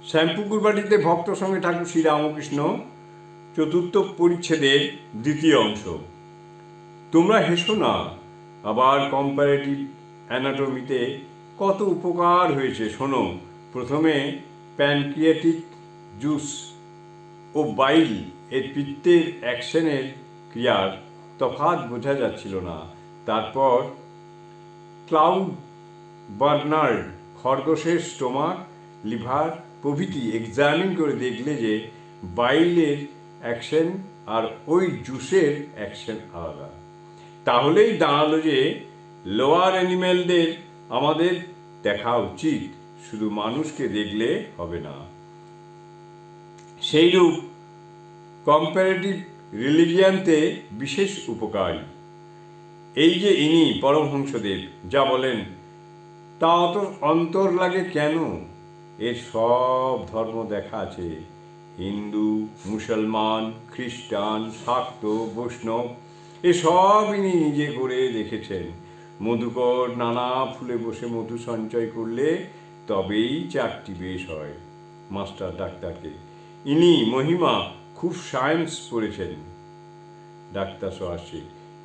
শ্যামপুকুরবাটিতে ভক্ত সঙ্গে ঠাকুর শ্রীরামকৃষ্ণ, চতুর্থ পরিচ্ছেদের দ্বিতীয় অংশ। তোমরা হেসো না, আবার কম্পারেটিভ অ্যানাটমিতে কত উপকার হয়েছে শোনো। প্রথমে প্যানক্রিয়াটিক জুস ও বাইল এর পিত্তের অ্যাকশনের ক্রিয়ার তফাৎ বোঝা যাচ্ছিল না। তারপর ক্লাউড বার্নার্ড খরগোশের স্টোমাক, লিভার প্রভৃতি এক্সামিন করে দেখলে যে বাইলের অ্যাকশন আর ওই জুসের অ্যাকশন আলাদা। তাহলেই দাঁড়ালো যে লোয়ার অ্যানিম্যালদের আমাদের দেখা উচিত, শুধু মানুষকে দেখলে হবে না। সেইরূপ কম্পারেটিভ রিলিজিয়ানতে বিশেষ উপকারী। এই যে ইনি পরমহংসদেব যা বলেন তা অত অন্তর লাগে কেন? এর সব ধর্ম দেখা আছে, হিন্দু, মুসলমান, খ্রিস্টান, শাক্ত, বৈষ্ণব, এসব ইনি নিজে করে দেখেছেন। মধুকর নানা ফুলে বসে মধু সঞ্চয় করলে তবেই চারটি বেশ হয়। মাস্টার ডাক্তারকে ইনি মহিমা খুব সায়েন্স পড়েছেন। ডাক্তার সরাসরি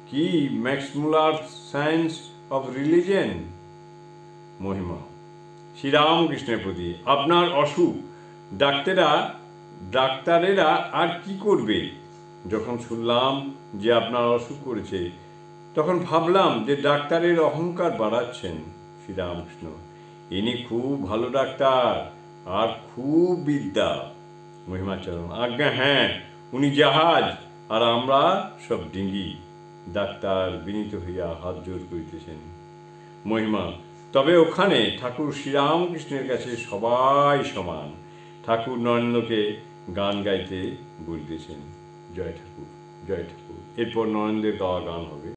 কি Max Muller science of religion? মহিমা শ্রীরামকৃষ্ণের প্রতি আপনার অসুখ ডাক্তারেরা আর কি করবে? যখন শুনলাম যে আপনার অসুখ করেছে তখন ভাবলাম যে ডাক্তারের অহংকার বাড়াচ্ছেন। শ্রীরামকৃষ্ণ ইনি খুব ভালো ডাক্তার আর খুব বিদ্যা। মহিমাচরণ আজ্ঞা হ্যাঁ, উনি জাহাজ আর আমরা সব ডিঙ্গি। ডাক্তার বিনীত হইয়া হাত জোর করিতেছেন। মহিমা তবে ওখানে ঠাকুর শ্রীরামকৃষ্ণের কাছে সবাই সমান। ঠাকুর নরেন্দ্রকে গান গাইতে বলতেছেন। জয় ঠাকুর, জয় ঠাকুর। এরপর নরেন্দ্রের গাওয়া গান হবে।